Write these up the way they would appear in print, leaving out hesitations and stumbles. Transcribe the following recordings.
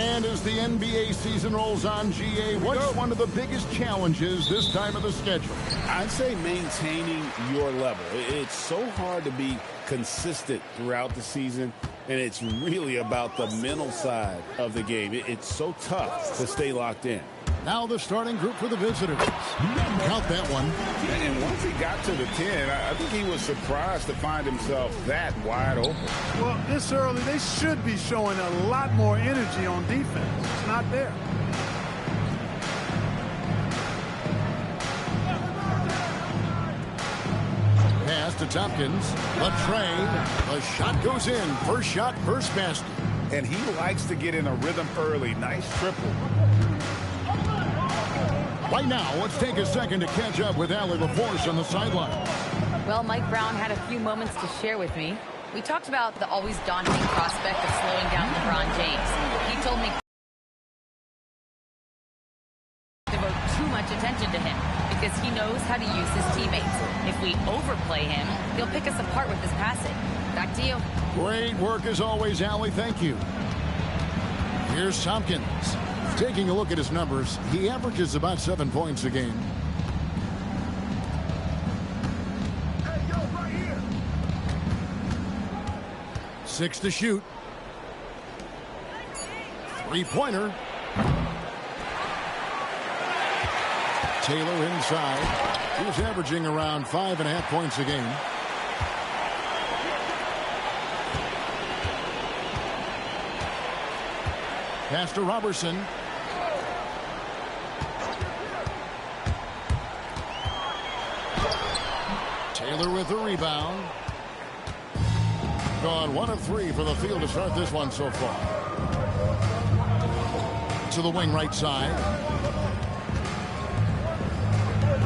And as the NBA season rolls on, GA, what's one of the biggest challenges this time of the schedule? I'd say maintaining your level. It's so hard to be consistent throughout the season, and it's really about the mental side of the game. It's so tough to stay locked in. Now the starting group for the visitors. Count that one. And once he got to the 10, I think he was surprised to find himself that wide open. Well, this early, they should be showing a lot more energy on defense. It's not there. Pass to Tompkins. Latrey. The shot goes in. First shot, first basket. And he likes to get in a rhythm early. Nice triple. Right now, let's take a second to catch up with Allie LaForce on the sideline. Well, Mike Brown had a few moments to share with me. We talked about the always daunting prospect of slowing down LeBron James. He told me to devote too much attention to him because he knows how to use his teammates. If we overplay him, he'll pick us apart with his passing. Back to you. Great work as always, Allie. Thank you. Here's Tompkins. Taking a look at his numbers, he averages about 7 points a game. Right here. 6 to shoot. Three-pointer. Taylor inside. He's averaging around 5.5 points a game. Pass to Robertson. Taylor with the rebound. Gone 1 of 3 for the field to start this one so far. To the wing right side.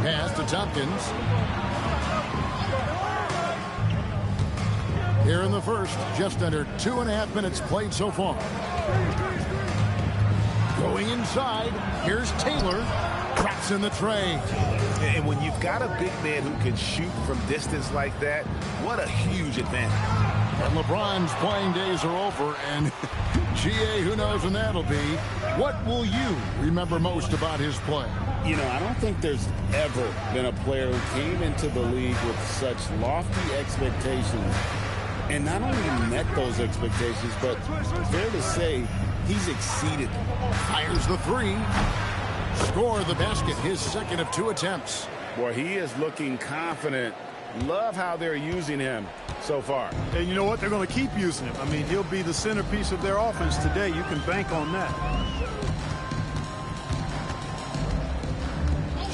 Pass to Tompkins. Here in the first, just under 2.5 minutes played so far. Going inside, here's Taylor. Traps in the tray. And when you've got a big man who can shoot from distance like that, what a huge advantage. And LeBron's playing days are over, and GA, who knows when that'll be. What will you remember most about his play? You know, I don't think there's ever been a player who came into the league with such lofty expectations and not only met those expectations, but fair to say he's exceeded them. Fires the three. Score the basket, his second of 2 attempts. Boy, he is looking confident. Love how they're using him so far. And you know what? They're going to keep using him. I mean, he'll be the centerpiece of their offense today. You can bank on that.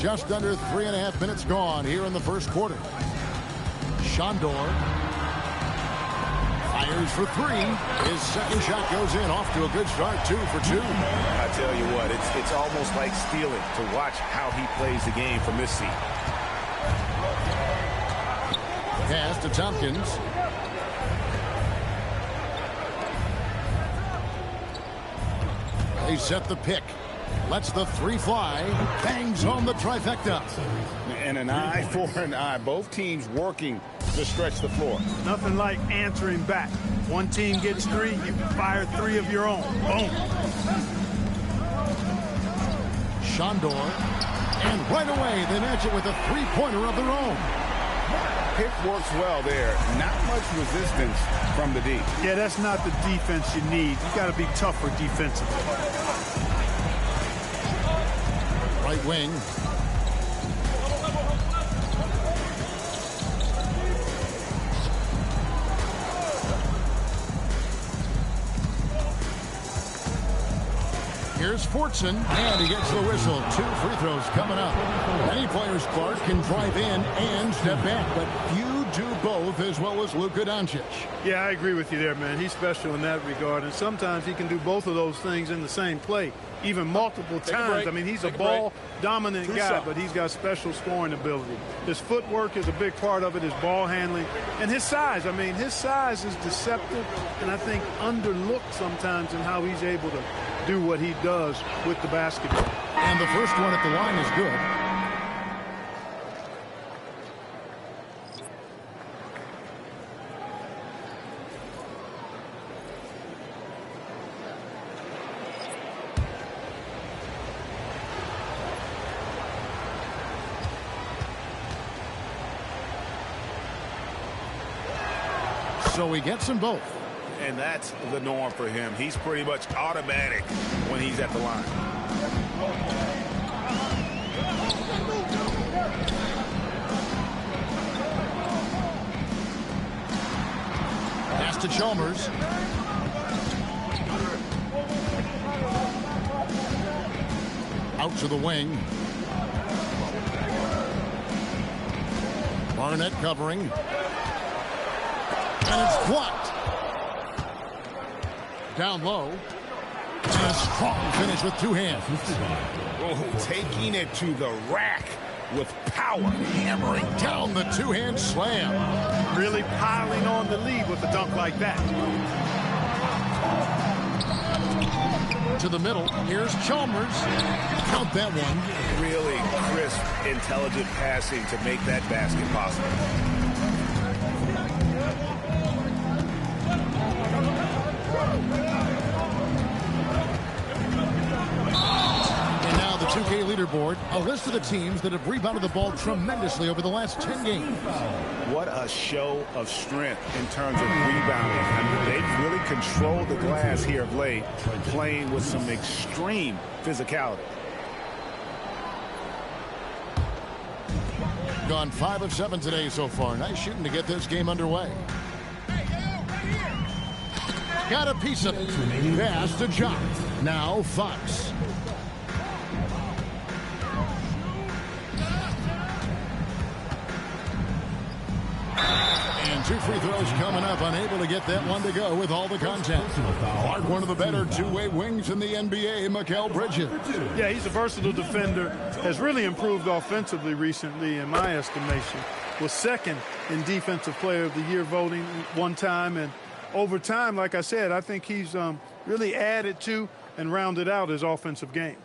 Just under 3.5 minutes gone here in the first quarter. Shondor fires for 3. His second shot goes in. Off to a good start. 2 for 2. I tell you what, it's almost like stealing to watch how he plays the game from this seat. Pass to Tompkins. They set the pick. Lets the 3 fly. Bangs home the trifecta. And an eye for an eye. Both teams working to stretch the floor. Nothing like answering back. One team gets 3, you fire 3 of your own. Boom. Shondor. And right away, they match it with a 3-pointer of their own. Pick works well there. Not much resistance from the D. Yeah, that's not the defense you need. You got to be tougher defensively. Right wing. Here's Fortson, and he gets the whistle. 2 free throws coming up. Many players, Clark, can drive in and step back, but few do both as well as Luka Doncic. Yeah, I agree with you there, man. He's special in that regard, and sometimes he can do both of those things in the same play, even multiple times. I mean, he's a ball-dominant guy, but he's got special scoring ability. His footwork is a big part of it, his ball handling, and his size. I mean, his size is deceptive, and I think underlooked sometimes in how he's able to do what he does with the basketball. And the first one at the line is good. So he gets them both. And that's the norm for him. He's pretty much automatic when he's at the line. Pass to Chalmers. Out to the wing. Barnett covering. And it's blocked. Down low. And a strong finish with two hands. Oh, taking it to the rack with power. Hammering down the two-hand slam. Really piling on the lead with a dunk like that. To the middle. Here's Chalmers. Count that one. Really crisp, intelligent passing to make that basket possible. And now the 2K leaderboard, a list of the teams that have rebounded the ball tremendously over the last 10 games. What a show of strength in terms of rebounding. I mean, they've really controlled the glass here of late, playing with some extreme physicality. Gone 5 of 7 today so far. Nice shooting to get this game underway. Got a piece of it. Pass to John. Now Fox. And 2 free throws coming up. Unable to get that one to go with all the contact. Clark, one of the better two-way wings in the NBA, Mikal Bridges. Yeah, he's a versatile defender. Has really improved offensively recently, in my estimation. Was second in Defensive Player of the Year voting one time. And over time, like I said, I think he's really added to and rounded out his offensive game.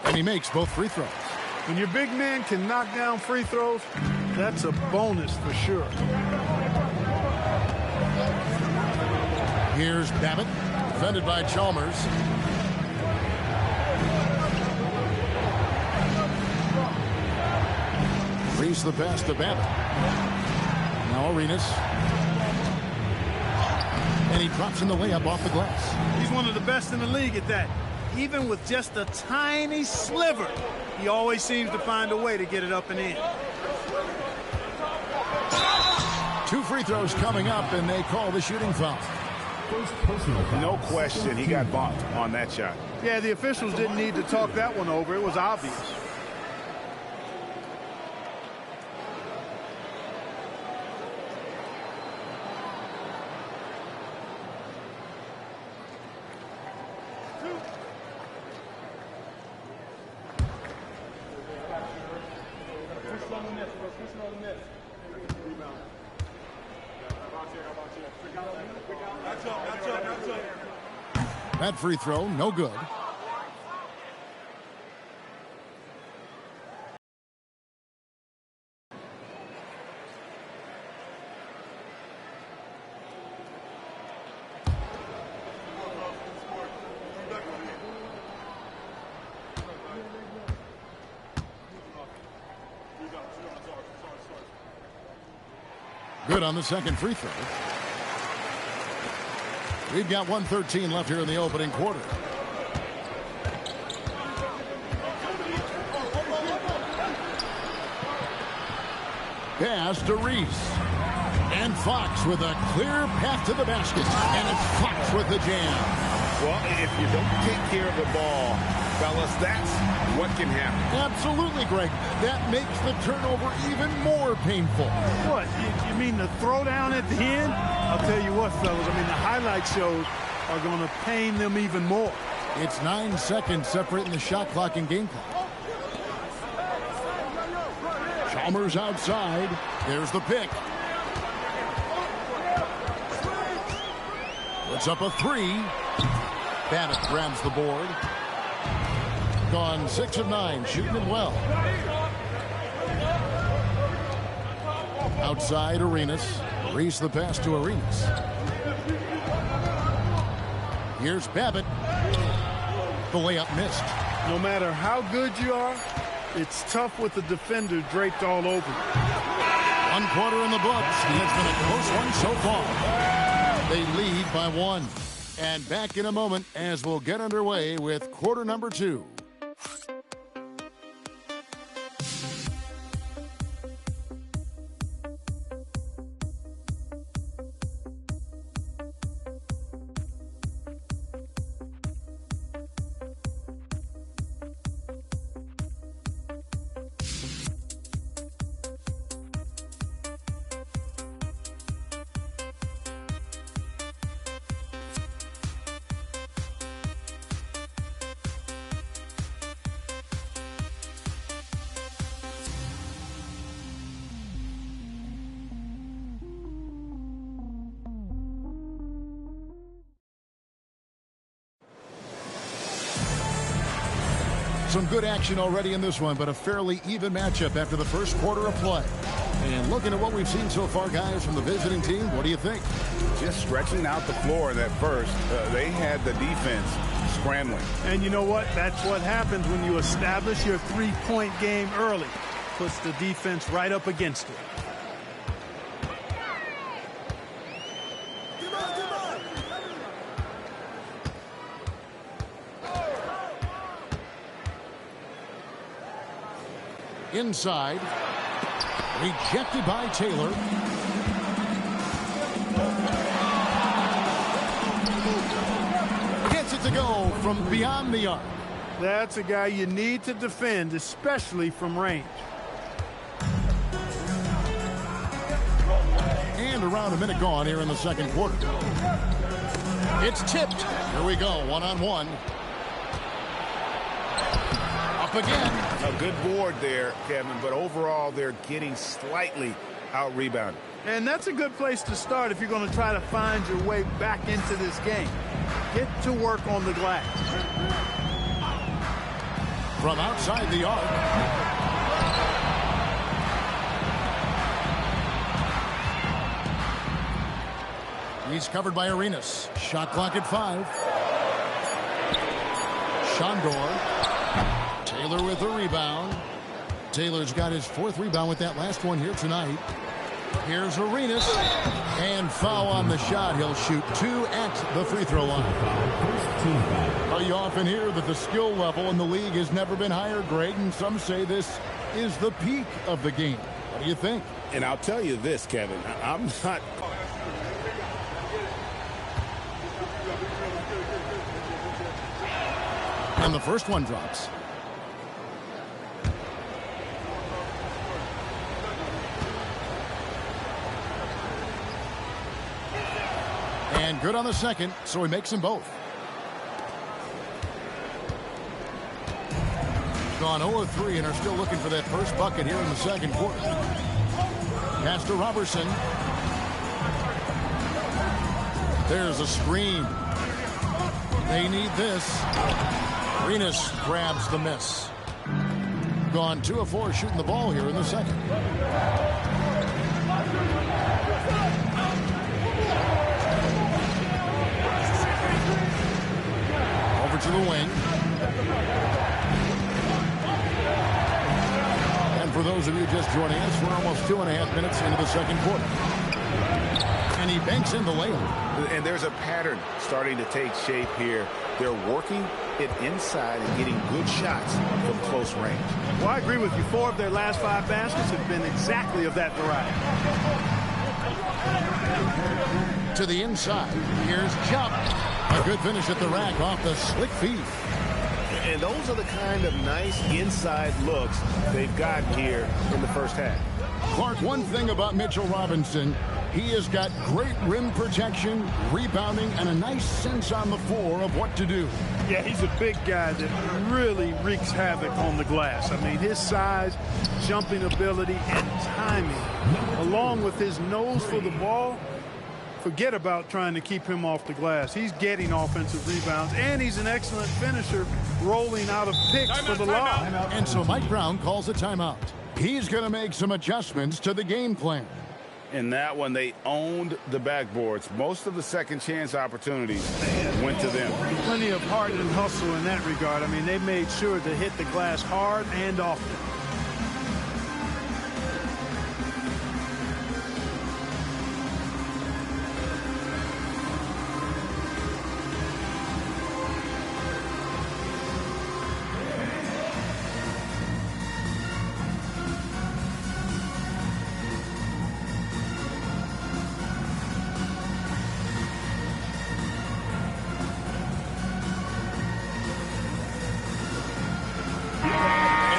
And he makes both free throws. When your big man can knock down free throws, that's a bonus for sure. Here's Babbitt, defended by Chalmers. Reese the pass to Babbitt. Now Arenas. And he drops in the layup off the glass. He's one of the best in the league at that. Even with just a tiny sliver, he always seems to find a way to get it up and in. 2 free throws coming up, and they call the shooting foul. No question, he got bumped on that shot. Yeah, the officials didn't need to talk that one over. It was obvious. That free throw, no good. Good on the second free throw. We've got 1:13 left here in the opening quarter. Pass to Reese. And Fox with a clear path to the basket. And it's Fox with the jam. Well, if you don't take care of the ball, fellas, that's what can happen. Absolutely, Greg. That makes the turnover even more painful. What? You mean the throwdown at the end? I'll tell you what, fellas. I mean, the highlight shows are going to pain them even more. It's 9 seconds separating the shot clock and game clock. Chalmers outside. There's the pick. Puts up a 3. Babbitt grabs the board. Gone 6 of 9, shooting it well. Outside Arenas. Reese the pass to Arenas. Here's Babbitt. The layup missed. No matter how good you are, It's tough with the defender draped all over. One quarter in the books. It's been a close one so far. They lead by 1. And back in a moment as we'll get underway with quarter number 2. Some good action already in this one, but a fairly even matchup after the first quarter of play. And looking at what we've seen so far, guys, from the visiting team, what do you think? Just stretching out the floor in that first. They had the defense scrambling. And you know what? That's what happens when you establish your three-point game early. Puts the defense right up against it. Inside. Rejected by Taylor. Gets it to go from beyond the arc. That's a guy you need to defend, especially from range. And around a minute gone here in the second quarter. It's tipped. Here we go, one-on-one. Up again. A good board there, Kevin, but overall they're getting slightly out-rebounded. And that's a good place to start if you're going to try to find your way back into this game. Get to work on the glass. From outside the arc. He's covered by Arenas. Shot clock at 5. Shondor. Taylor with a rebound. Taylor's got his 4th rebound with that last one here tonight. Here's Arenas. And foul on the shot. He'll shoot 2 at the free throw line. You often hear that the skill level in the league has never been higher, Greg, and some say this is the peak of the game. What do you think? And I'll tell you this, Kevin, I'm not... And the first one drops. And good on the second, so he makes them both. Gone 0-3 and are still looking for that first bucket here in the second quarter. Pass to Robertson. There's a screen. They need this. Arenas grabs the miss. Gone 2 of 4 shooting the ball here in the second. Over to the wing. And for those of you just joining us, we're almost 2.5 minutes into the second quarter. And he banks in the layup. And there's a pattern starting to take shape here. They're working it inside and getting good shots from close range. Well, I agree with you. 4 of their last 5 baskets have been exactly of that variety. To the inside. Here's Chubb. A good finish at the rack off the slick feed. And those are the kind of nice inside looks they've gotten here in the first half. Clark, one thing about Mitchell Robinson, he has got great rim protection, rebounding, and a nice sense on the floor of what to do. Yeah, he's a big guy that really wreaks havoc on the glass. I mean, his size, jumping ability, and timing, along with his nose for the ball, forget about trying to keep him off the glass. He's getting offensive rebounds, and he's an excellent finisher rolling out of picks for the lob. And so Mike Brown calls a timeout. He's going to make some adjustments to the game plan. In that one, they owned the backboards. Most of the second chance opportunities went to them. Plenty of heart and hustle in that regard. I mean, they made sure to hit the glass hard and often.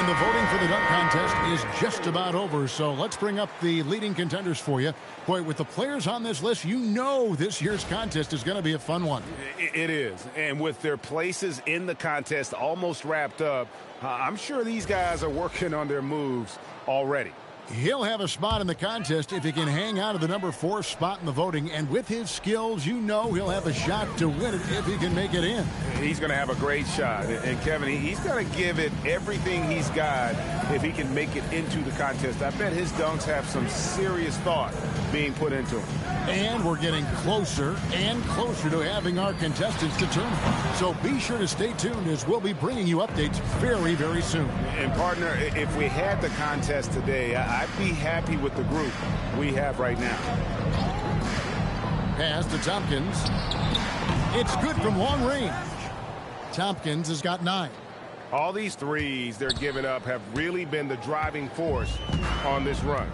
The voting for the dunk contest is just about over, so let's bring up the leading contenders for you. Boy, with the players on this list, you know this year's contest is going to be a fun one. It is, and with their places in the contest almost wrapped up, I'm sure these guys are working on their moves already. He'll have a spot in the contest if he can hang out of the number 4 spot in the voting, and with his skills, you know he'll have a shot to win it if he can make it in. He's going to have a great shot, and Kevin, he's going to give it everything he's got if he can make it into the contest. I bet his dunks have some serious thought being put into them. And we're getting closer and closer to having our contestants determined. So be sure to stay tuned as we'll be bringing you updates very, very soon. And partner, if we had the contest today, I'd be happy with the group we have right now. Pass to Tompkins. It's good from long range. Tompkins has got 9. All these threes they're giving up have really been the driving force on this run.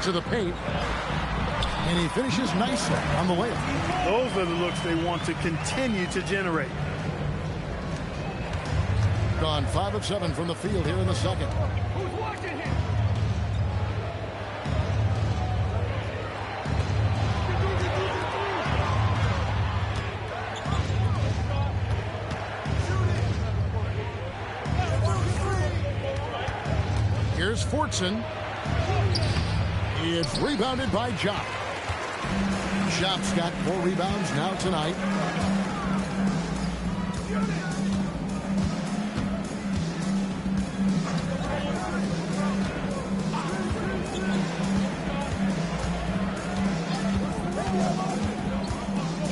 To the paint. And he finishes nicely on the layup. Those are the looks they want to continue to generate. Gone 5 of 7 from the field here in the second. Who's watching him? Here's Fortson. It's rebounded by Jop. Jop's got 4 rebounds now tonight.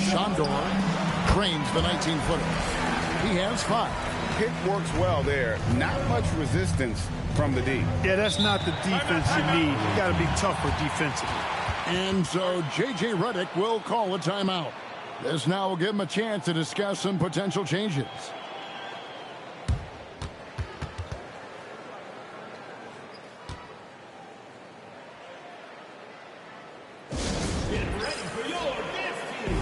Shondor trains the 19-footer. He has 5. Pick works well there. Not much resistance from the D. Yeah, that's not the defense you need. You got to be tougher defensively. And so J.J. Redick will call a timeout. This now will give him a chance to discuss some potential changes. Get ready for your dance team.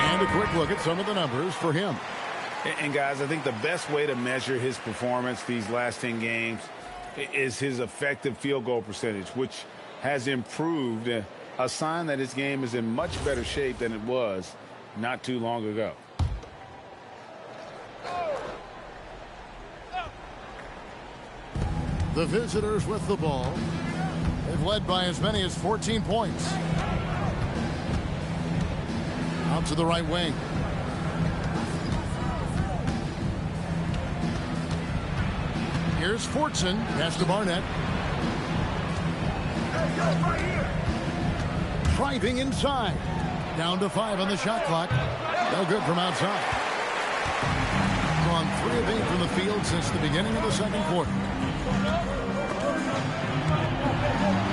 And a quick look at some of the numbers for him. And guys, I think the best way to measure his performance these last 10 games is his effective field goal percentage, which has improved, a sign that his game is in much better shape than it was not too long ago. The visitors with the ball. They've led by as many as 14 points. Out to the right wing. Here's Fortson. Pass to Barnett. Driving inside. Down to 5 on the shot clock. No good from outside. Gone 3 of 8 from the field since the beginning of the second quarter.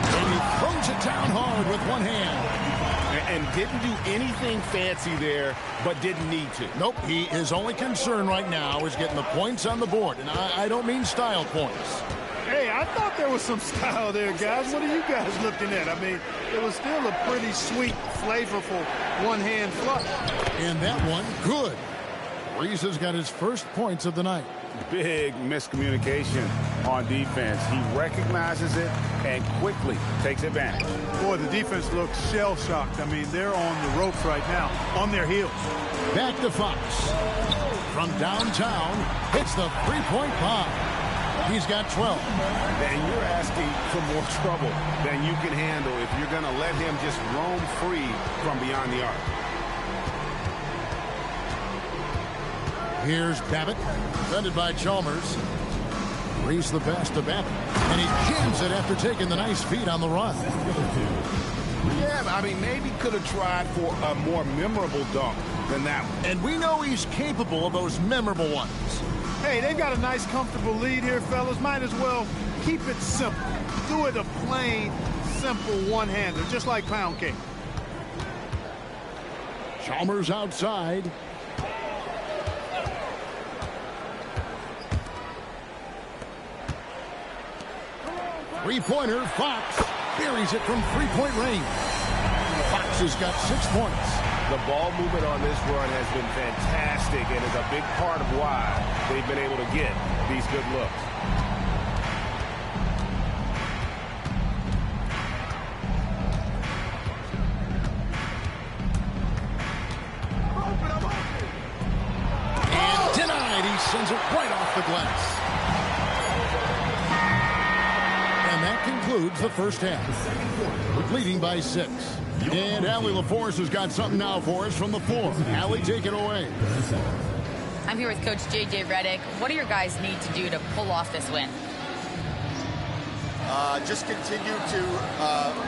And he throws it down hard with one hand. And didn't do anything fancy there, but didn't need to. Nope, his only concern right now is getting the points on the board. And I don't mean style points. Hey, I thought there was some style there, guys. What are you guys looking at? I mean, it was still a pretty sweet, flavorful one-hand flush. And that one, good. Reese has got his first points of the night. Big miscommunication on defense. He recognizes it and quickly takes advantage. Boy, the defense looks shell-shocked. I mean, they're on the ropes right now, on their heels. Back to Fox. From downtown, hits the three-point bomb. He's got 12. And you're asking for more trouble than you can handle if you're going to let him just roam free from beyond the arc. Here's Babbitt, defended by Chalmers. Reese the pass to Babbitt, and he jams it after taking the nice feed on the run. Yeah, I mean, maybe could have tried for a more memorable dunk than that one. And we know he's capable of those memorable ones. Hey, they've got a nice, comfortable lead here, fellas. Might as well keep it simple. Do it a plain, simple one-hander, just like pound cake. Chalmers outside. Three-pointer, Fox buries it from three-point range. Fox has got 6 points. The ball movement on this run has been fantastic and is a big part of why they've been able to get these good looks. And denied. He sends it right off the glass. And that concludes the first half. Leading by 6. And Allie LaForce has got something now for us from the floor. Allie, take it away. I'm here with Coach J.J. Redick. What do your guys need to do to pull off this win? Just continue to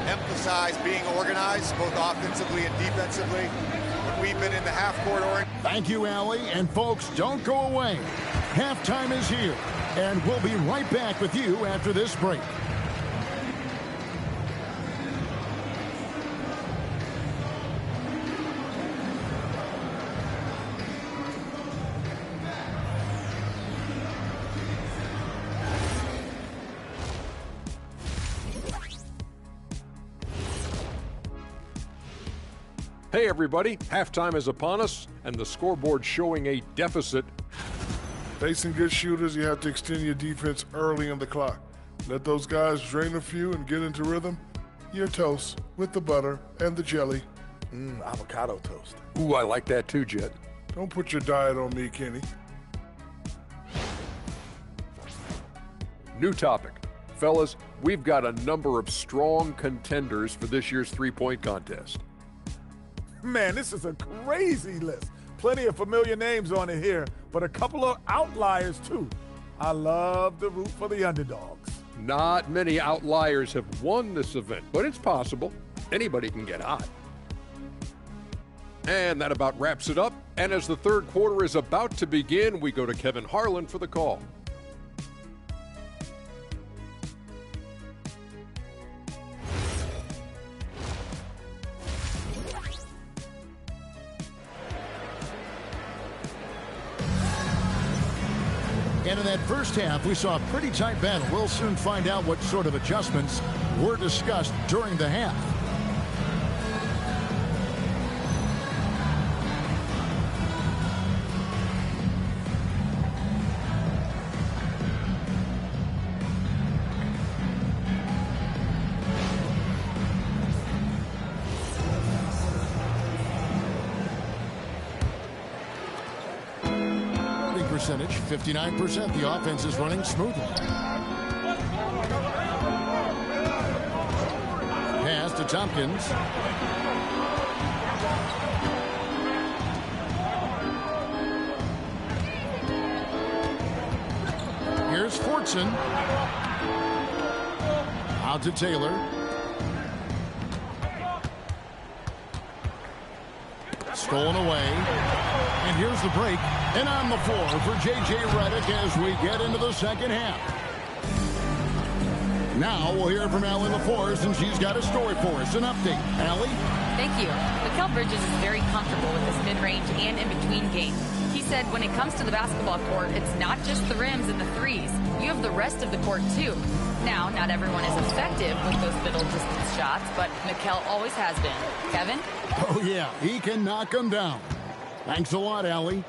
emphasize being organized, both offensively and defensively. When we've been in the half-court orientation. Thank you, Allie. And folks, don't go away. Halftime is here. And we'll be right back with you after this break. Hey everybody, halftime is upon us and the scoreboard showing a deficit. Facing good shooters, you have to extend your defense early in the clock. Let those guys drain a few and get into rhythm. Your toast with the butter and the jelly. Avocado toast. Ooh, I like that too, Jet. Don't put your diet on me, Kenny. New topic. Fellas, we've got a number of strong contenders for this year's three-point contest. Man, this is a crazy list. Plenty of familiar names on it here, but a couple of outliers too. I love to root for the underdogs. Not many outliers have won this event, but it's possible. Anybody can get hot. And that about wraps it up. And as the third quarter is about to begin, we go to Kevin Harlan for the call. And in that first half, we saw a pretty tight battle. We'll soon find out what sort of adjustments were discussed during the half. Percentage 59%. The offense is running smoothly. Pass to Tompkins. Here's Fortson. Out to Taylor. Stolen away. And here's the break. And on the floor for J.J. Redick as we get into the second half. Now we'll hear from Allie LaForce, and she's got a story for us. An update. Allie? Thank you. Mikal Bridges is very comfortable with this mid-range and in-between game. He said when it comes to the basketball court, it's not just the rims and the threes. You have the rest of the court, too. Now, not everyone is effective with those middle-distance shots, but Mikal always has been. Kevin? Oh, yeah. He can knock them down. Thanks a lot, Allie.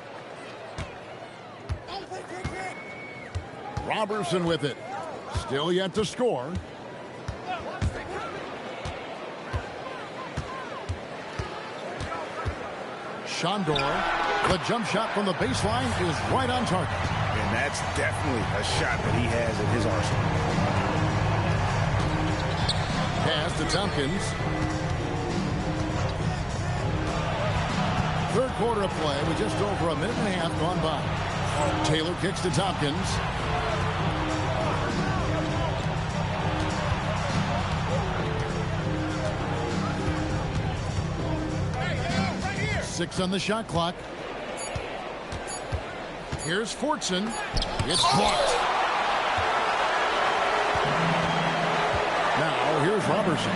Robertson with it. Still yet to score. Shondor. The jump shot from the baseline is right on target. And that's definitely a shot that he has in his arsenal. Pass to Tompkins. Third quarter of play with just over a minute and a half gone by. Taylor kicks to Tompkins. Six on the shot clock. Here's Fortson. It's blocked. Now here's Robertson.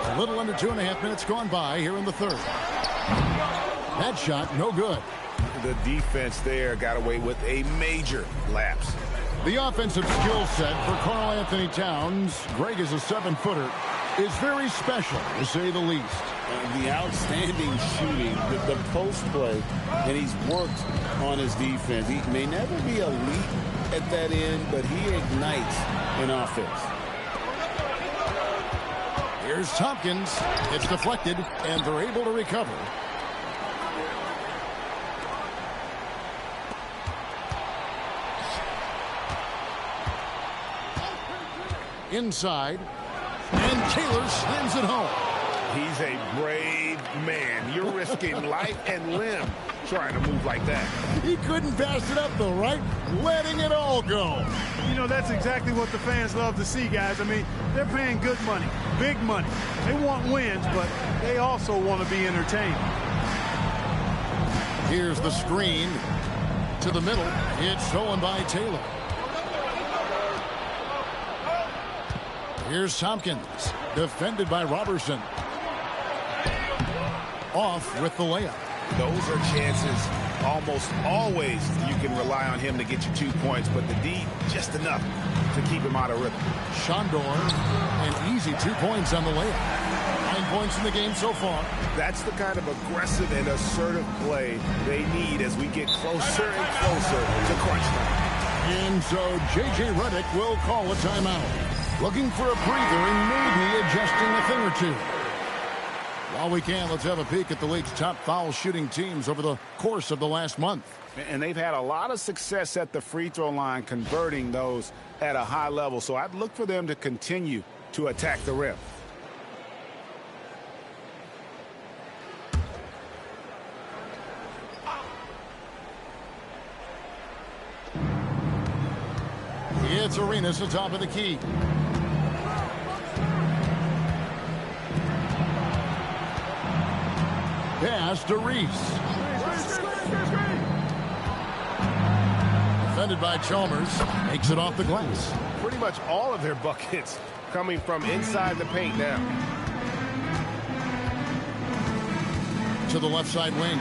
A little under 2.5 minutes gone by here in the third. That shot, no good. The defense there got away with a major lapse. The offensive skill set for Karl Anthony Towns, Greg is a 7-footer, is very special, to say the least. The outstanding shooting, the post play, and he's worked on his defense. He may never be elite at that end, but he ignites an offense. Here's Tompkins. It's deflected, and they're able to recover. Inside, and Taylor slams it home. He's a brave man. You're risking life and limb trying to move like that. He couldn't pass it up, though, right? Letting it all go. You know, that's exactly what the fans love to see, guys. I mean, they're paying good money, big money. They want wins, but they also want to be entertained. Here's the screen to the middle. It's stolen by Taylor. Here's Tompkins, defended by Robertson. Off with the layup. Those are chances almost always you can rely on him to get you 2 points, but the D, just enough to keep him out of rhythm. Shondor, an easy 2 points on the layup. 9 points in the game so far. That's the kind of aggressive and assertive play they need as we get closer and closer to crunch time. And so J.J. Redick will call a timeout. Looking for a breather and maybe adjusting a thing or two. While we can, let's have a peek at the league's top foul shooting teams over the course of the last month. And they've had a lot of success at the free throw line, converting those at a high level. So I'd look for them to continue to attack the rim. It's Arenas at the top of the key. Pass to Reese. Defended by Chalmers. Makes it off the glass. Pretty much all of their buckets coming from inside the paint now. To the left side wing.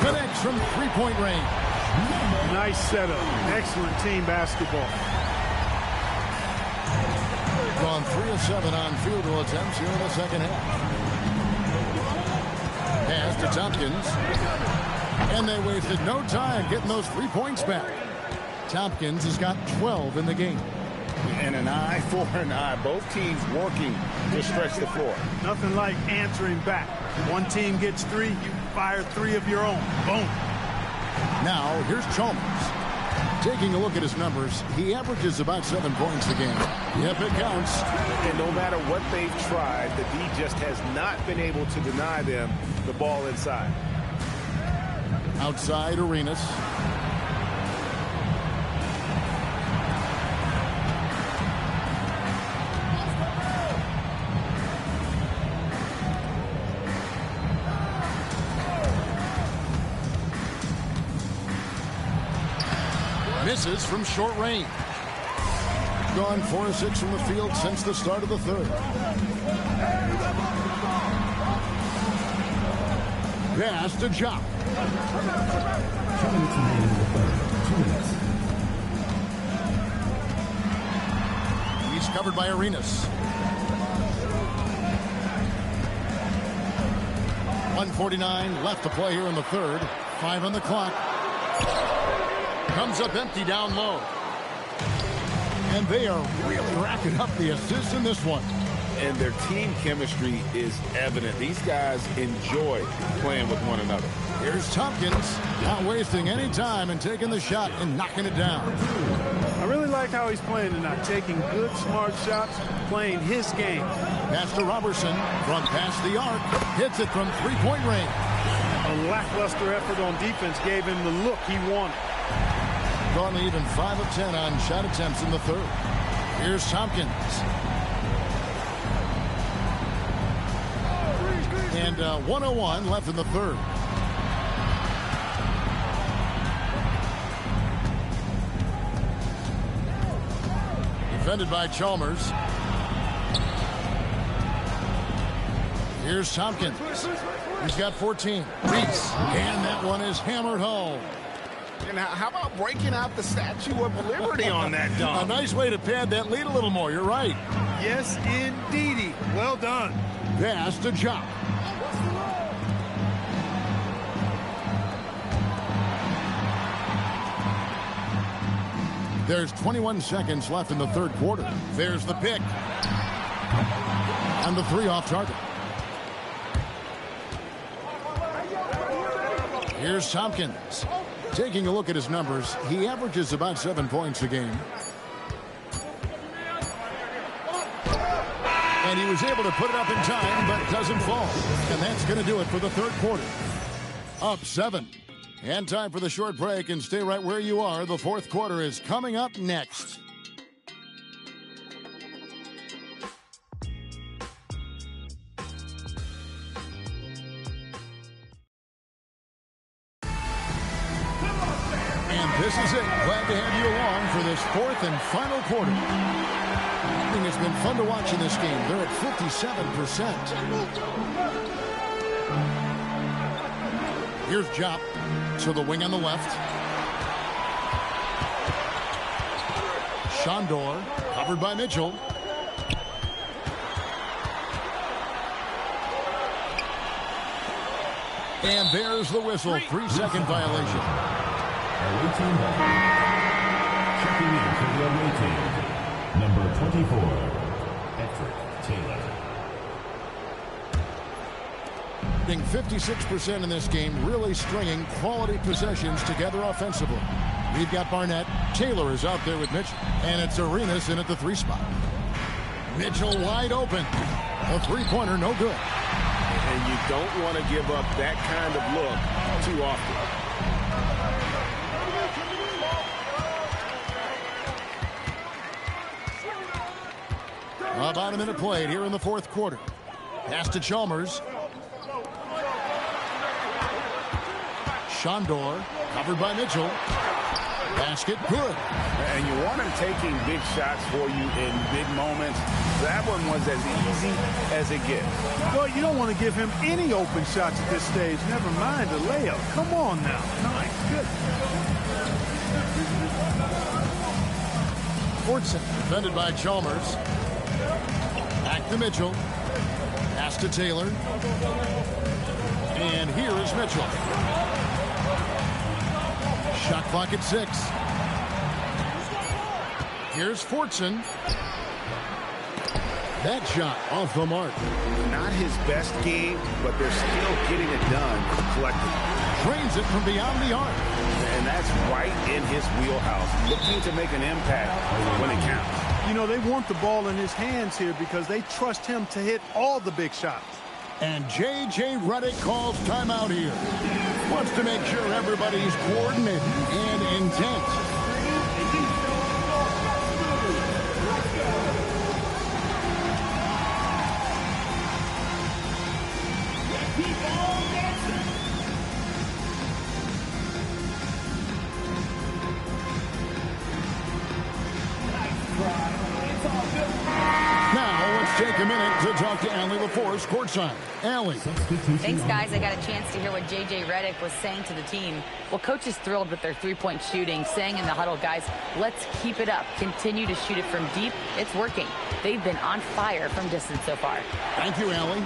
Connects from three-point range. Nice setup. Excellent team basketball. Gone 3 of 7 on field goal attempts here in the second half. Pass to Tompkins. And they wasted no time getting those 3 points back. Tompkins has got 12 in the game. And an eye for an eye. Both teams working to stretch the floor. Nothing like answering back. One team gets 3, you fire 3 of your own. Boom. Now, here's Chalmers. Taking a look at his numbers, he averages about 7 points a game. Yep, it counts. And no matter what they've tried, the D just has not been able to deny them the ball inside. Outside Arenas. Misses from short range. Gone 4 of 6 from the field since the start of the third. Pass to Jock. covered by Arenas. 1:49 left to play here in the third. 5 on the clock. Comes up empty down low. And they are really racking up the assists in this one. And their team chemistry is evident. These guys enjoy playing with one another. Here's Tompkins, not wasting any time and taking the shot and knocking it down. I really like how he's playing tonight, taking good, smart shots, playing his game. Pass to Robertson from past the arc. Hits it from three-point range. A lackluster effort on defense gave him the look he wanted. Only even 5 of 10 on shot attempts in the third. Here's Tompkins. And 1:01 left in the third. Defended by Chalmers. Here's Tompkins. He's got 14. Reese. And that one is hammered home. And how about breaking out the Statue of Liberty on that dunk? A nice way to pad that lead a little more. You're right. Yes, indeedy. Well done. Pass to Jock. There's 21 seconds left in the third quarter. There's the pick. And the 3 off target. Here's Tompkins. Taking a look at his numbers, he averages about 7 points a game. And he was able to put it up in time, but doesn't fall. And that's going to do it for the third quarter. Up 7. And time for the short break, and stay right where you are. The fourth quarter is coming up next. And this is it. Glad to have you along for this fourth and final quarter. I think it's been fun to watch in this game. They're at 57%. Here's Jop to the wing on the left. Shondor covered by Mitchell. And there's the whistle. 3-second violation. Checking in for the away team, number 24, Edford Taylor. 56% in this game, really stringing quality possessions together offensively. We've got Barnett. Taylor is out there with Mitchell. And it's Arenas in at the 3 spot. Mitchell wide open. A three-pointer, no good. And you don't want to give up that kind of look too often. About a minute played here in the fourth quarter. Pass to Chalmers. Shondor covered by Mitchell. Basket good. And you want him taking big shots for you in big moments. That one was as easy as it gets. Well, you don't want to give him any open shots at this stage. Never mind a layup. Come on now. Nice. Good. Fordson defended by Chalmers. Back to Mitchell. Pass to Taylor. And here is Mitchell. Shot clock at 6. Here's Fordson. That shot off the mark. Not his best game, but they're still getting it done collectively. Drains it from beyond the arc. And that's right in his wheelhouse. Looking to make an impact when it counts. You know, they want the ball in his hands here because they trust him to hit all the big shots. And J.J. Redick calls timeout here. Wants to make sure everybody's coordinated and intent. Now let's take a minute to talk to Allie LaForce courtside. Allie. Thanks, guys. I got a chance to hear what J.J. Redick was saying to the team. Well, coach is thrilled with their three-point shooting, saying in the huddle, guys, let's keep it up. Continue to shoot it from deep. It's working. They've been on fire from distance so far. Thank you, Allie.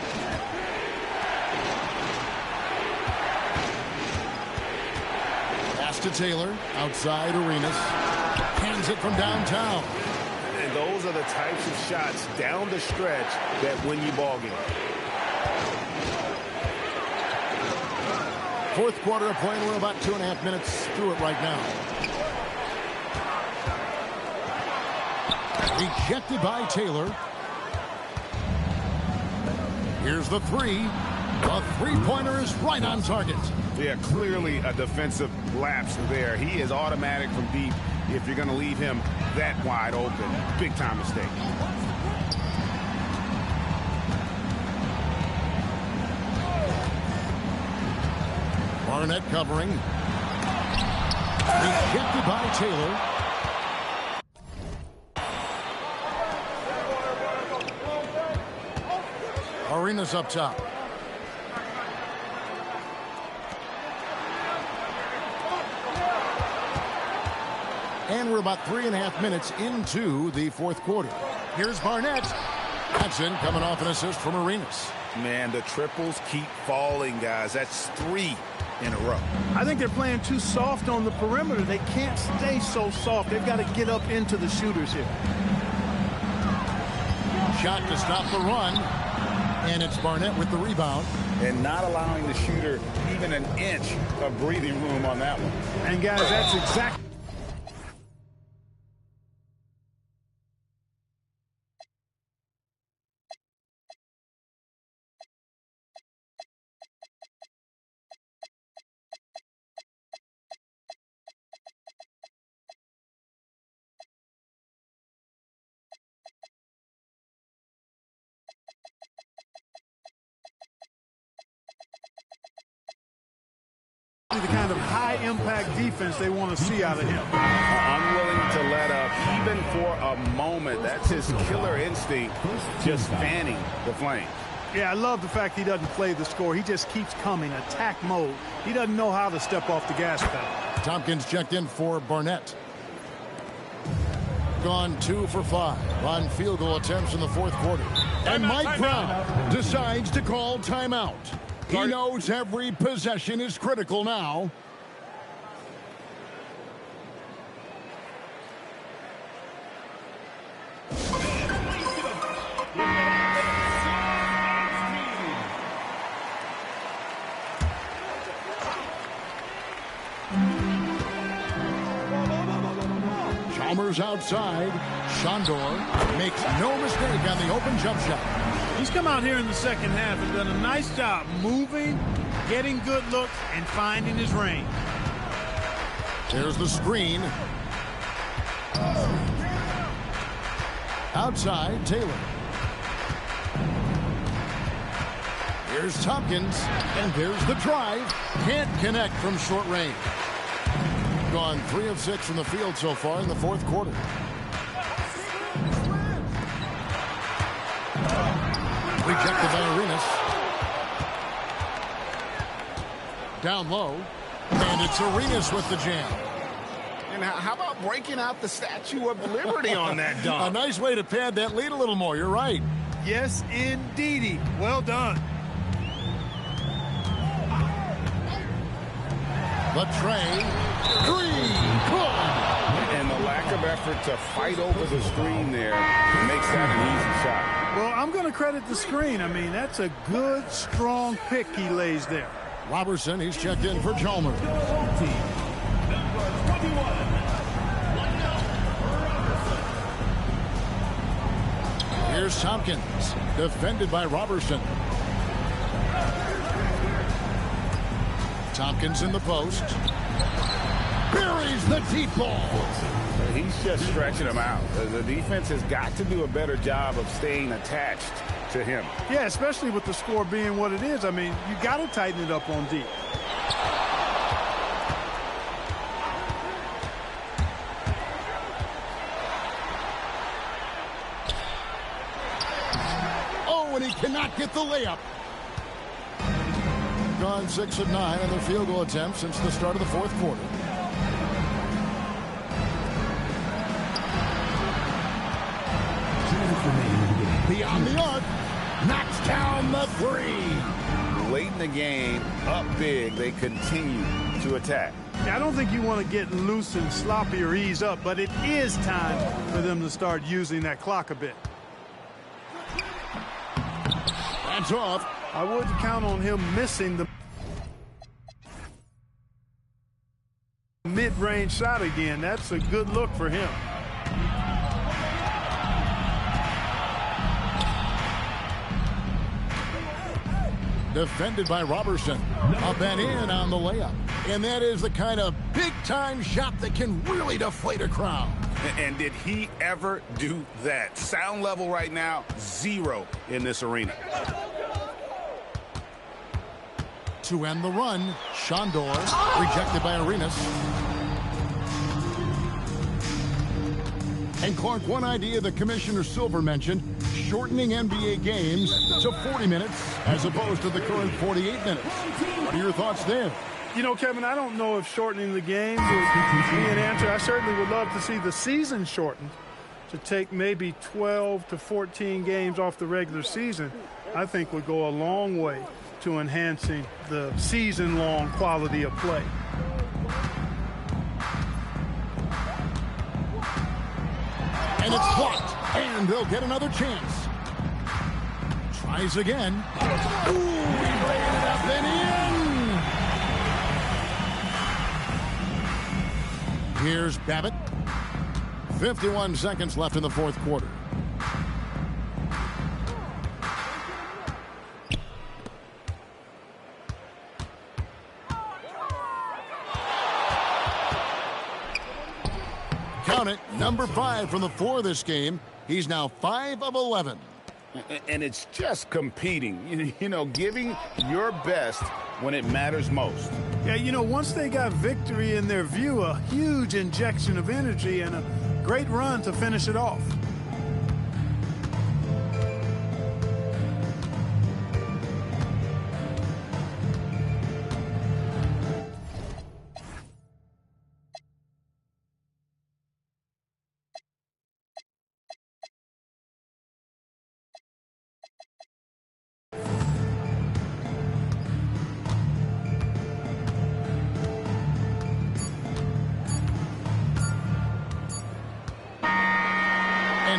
Pass to Taylor. Outside Arenas. Hands it from downtown. And those are the types of shots down the stretch that win you ball game. Fourth quarter of play. We're about 2.5 minutes through it right now. Rejected by Taylor. Here's the three. The three-pointer is right on target. Yeah, clearly a defensive lapse there. He is automatic from deep if you're going to leave him that wide open. Big-time mistake. Barnett covering. Rejected by Taylor. Arenas up top. And we're about 3.5 minutes into the fourth quarter. Here's Barnett. That's in, coming off an assist from Arenas. Man, the triples keep falling, guys. That's 3 in a row. I think they're playing too soft on the perimeter. They can't stay so soft. They've got to get up into the shooters here. Shot to stop the run. And it's Barnett with the rebound. And not allowing the shooter even an inch of breathing room on that one. And, guys, that's exactly... the kind of high-impact defense they want to see out of him. Unwilling to let up even for a moment. That's his killer instinct, just fanning the flame. Yeah, I love the fact he doesn't play the score. He just keeps coming, attack mode. He doesn't know how to step off the gas pedal. Tompkins checked in for Barnett. Gone 2 for 5 on field goal attempts in the fourth quarter. And Mike Brown decides to call timeout. He knows every possession is critical now. Chalmers outside. Shondor makes no mistake on the open jump shot. He's come out here in the second half and done a nice job moving, getting good looks, and finding his range. There's the screen. Outside, Taylor. Here's Tompkins, and there's the drive. Can't connect from short range. Gone 3 of 6 from the field so far in the fourth quarter. Rejected by Arenas. Down low. And it's Arenas with the jam. And how about breaking out the Statue of Liberty on that dunk? A nice way to pad that lead a little more. You're right. Yes, indeedy. Well done. The tray. 3. Good. And the lack of effort to fight over the screen there makes that an easy shot. Well, I'm going to credit the screen. I mean, that's a good, strong pick he lays there. Robertson, he's checked in for Chalmers. Here's Tompkins, defended by Robertson. Tompkins in the post. Buries the deep ball. He's just stretching him out. The defense has got to do a better job of staying attached to him. Yeah, especially with the score being what it is. I mean, you got to tighten it up on deep. cannot get the layup. Gone 6 of 9 on their field goal attempts since the start of the fourth quarter. Beyond the arc, knocks down the three. Late in the game, up big, they continue to attack. I don't think you want to get loose and sloppy or ease up, but it is time for them to start using that clock a bit. That's off. I wouldn't count on him missing the mid-range shot again. That's a good look for him. Defended by Robertson. Up and in on the layup. And that is the kind of big-time shot that can really deflate a crowd. And did he ever do that? Sound level right now, 0 in this arena. To end the run, Shondor rejected by Arenas. And Clark, one idea that Commissioner Silver mentioned, shortening NBA games to 40 minutes as opposed to the current 48 minutes. What are your thoughts there? You know, Kevin, I don't know if shortening the game would be an answer. I certainly would love to see the season shortened to take maybe 12 to 14 games off the regular season. I think would go a long way to enhancing the season-long quality of play. And it's blocked, and they'll get another chance. Tries again. Ooh, he laid it up and in. Here's Babbitt. 51 seconds left in the fourth quarter. Count it, number 5 from the floor this game. He's now 5 of 11. And it's just competing, you know, giving your best when it matters most. Yeah, you know, once they got victory in their view, a huge injection of energy and a great run to finish it off.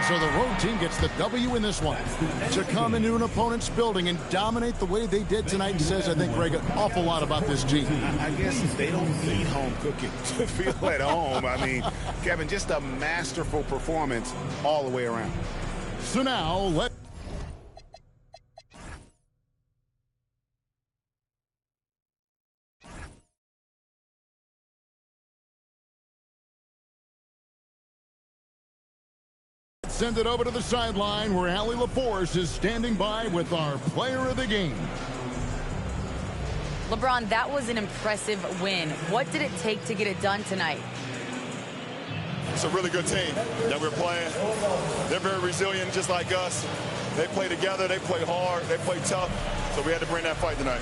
So the road team gets the W in this one. To come into an opponent's building and dominate the way they did tonight says, I think, Greg, an awful lot about this team. I guess they don't need home cooking to feel at home. I mean, Kevin, just a masterful performance all the way around. So now, let's send it over to the sideline where Allie LaForce is standing by with our player of the game. LeBron, that was an impressive win. What did it take to get it done tonight? It's a really good team that we're playing. They're very resilient, just like us. They play together, they play hard, they play tough, so we had to bring that fight tonight.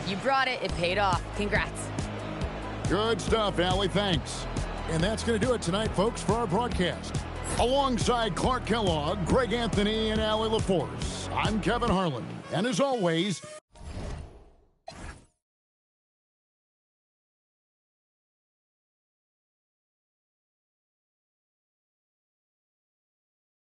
You brought it. It paid off. Congrats. Good stuff, Allie. Thanks. And that's going to do it tonight, folks, for our broadcast. Alongside Clark Kellogg, Greg Anthony, and Allie LaForce, I'm Kevin Harlan. And as always,